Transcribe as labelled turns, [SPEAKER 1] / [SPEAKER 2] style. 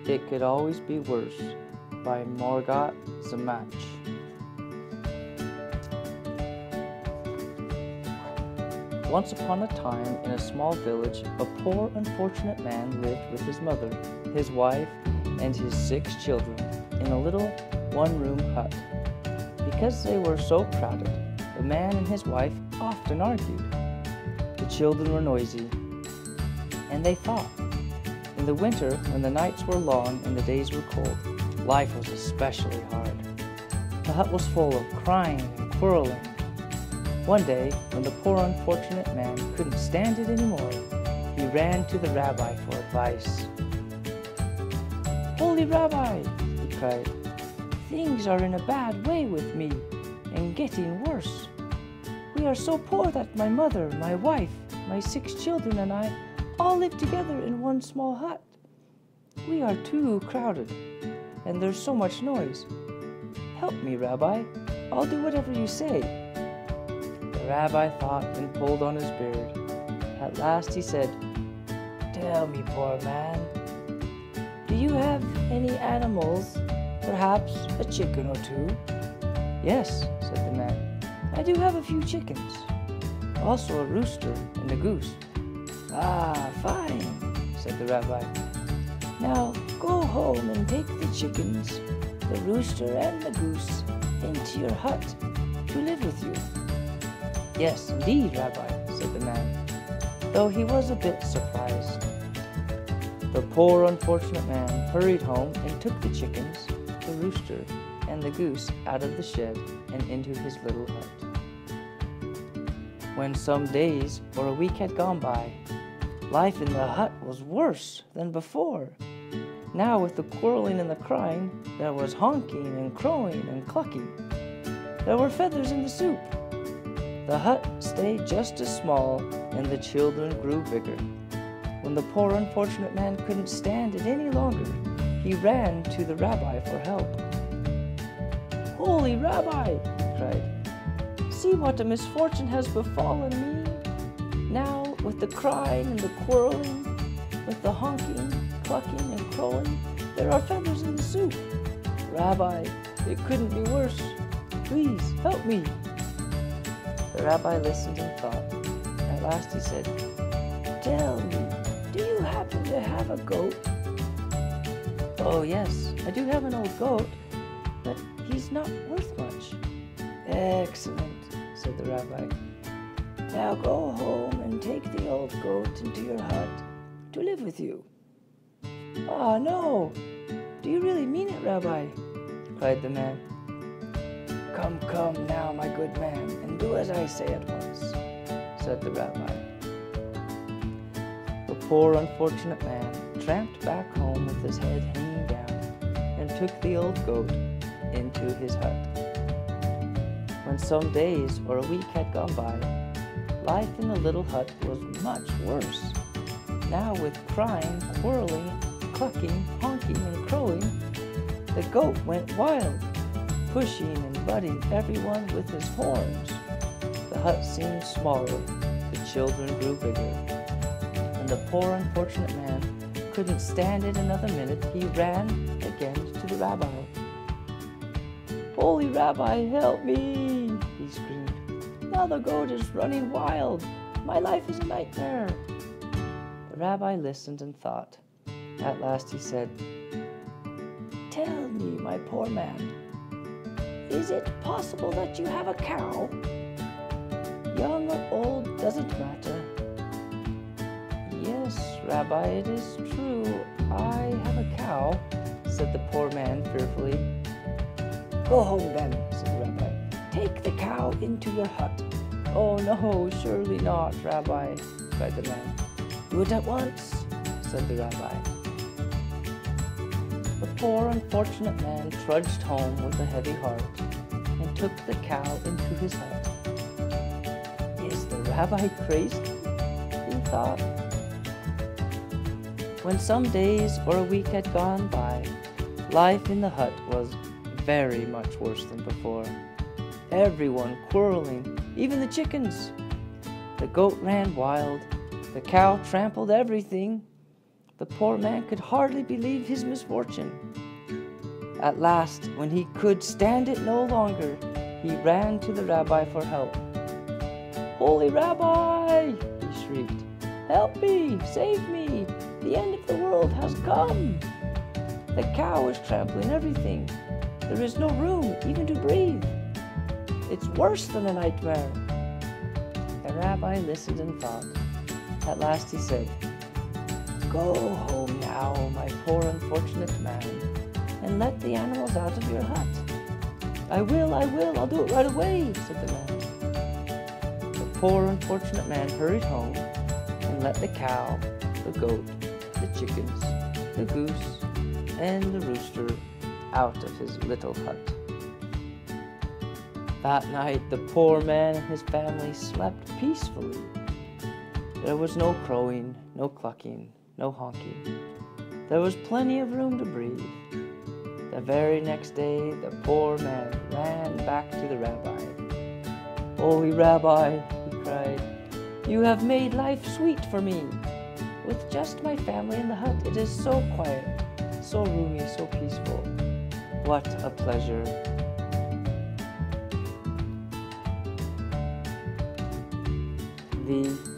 [SPEAKER 1] It Could Always Be Worse by Margot Zamach. Once upon a time, in a small village, a poor, unfortunate man lived with his mother, his wife, and his 6 children in a little one-room hut. Because they were so crowded, the man and his wife often argued. The children were noisy, and they fought. In the winter, when the nights were long and the days were cold, life was especially hard. The hut was full of crying and quarreling. One day, when the poor unfortunate man couldn't stand it anymore, he ran to the rabbi for advice. "Holy Rabbi," he cried, "things are in a bad way with me and getting worse. We are so poor that my mother, my wife, my 6 children and I all live together in one small hut. We are too crowded, and there's so much noise. Help me, Rabbi. I'll do whatever you say." The rabbi thought and pulled on his beard. At last he said, "Tell me, poor man, do you have any animals, perhaps a chicken or 2? "Yes," said the man, "I do have a few chickens, also a rooster and a goose." "Ah, fine," said the rabbi. "Now go home and take the chickens, the rooster and the goose into your hut to live with you." "Yes, indeed, Rabbi," said the man, though he was a bit surprised. The poor unfortunate man hurried home and took the chickens, the rooster, and the goose out of the shed and into his little hut. When some days or a week had gone by, life in the hut was worse than before. Now, with the quarreling and the crying, there was honking and crowing and clucking. There were feathers in the soup. The hut stayed just as small, and the children grew bigger. When the poor unfortunate man couldn't stand it any longer, he ran to the rabbi for help. "Holy Rabbi," he cried, "see what a misfortune has befallen me. Now, with the crying and the quarreling, with the honking, clucking, and crowing, there are feathers in the soup. Rabbi, it couldn't be worse. Please help me." The rabbi listened and thought. At last he said, "Tell me, do you happen to have a goat?" "Oh yes, I do have an old goat, but he's not worth much." "Excellent," said the rabbi. "Now go home and take the old goat into your hut to live with you." "Ah, no! Do you really mean it, Rabbi?" cried the man. Come now, my good man, and do as I say at once," said the rabbi. The poor unfortunate man tramped back home with his head hanging down and took the old goat into his hut. When some days or a week had gone by, life in the little hut was much worse. Now, with crying, quarreling, clucking, honking, and crowing, the goat went wild, pushing and butting everyone with his horns. The hut seemed smaller, the children grew bigger, and the poor unfortunate man couldn't stand it another minute. He ran again to the rabbi. "Holy Rabbi, help me!" he screamed. "Now the goat is running wild. My life is a nightmare." The rabbi listened and thought. At last he said, "Tell me, my poor man, is it possible that you have a cow? Young or old, doesn't matter." "Yes, Rabbi, it is true. I have a cow," said the poor man fearfully. "Go home then," said the rabbi. "Take the cow into your hut." "Oh no, surely not, Rabbi," cried the man. "Do it at once," said the rabbi. The poor unfortunate man trudged home with a heavy heart and took the cow into his hut. "Is the rabbi crazy?" he thought. When some days or a week had gone by, life in the hut was very much worse than before. Everyone quarreling, even the chickens. The goat ran wild, the cow trampled everything, The poor man could hardly believe his misfortune. At last, when he could stand it no longer, he ran to the rabbi for help. "Holy Rabbi," he shrieked, "help me, save me, the end of the world has come. The cow is trampling everything. There is no room even to breathe. It's worse than a nightmare." The rabbi listened and thought. At last he said, "Go home now, my poor unfortunate man, and let the animals out of your hut." I will, I'll do it right away," said the man. The poor unfortunate man hurried home and let the cow, the goat, the chickens, the goose, and the rooster out of his little hut. That night, the poor man and his family slept peacefully. There was no crowing, no clucking, no honking. There was plenty of room to breathe. The very next day, the poor man ran back to the rabbi. "Holy Rabbi," he cried, "you have made life sweet for me. With just my family in the hut, it is so quiet, so roomy, so peaceful. What a pleasure." The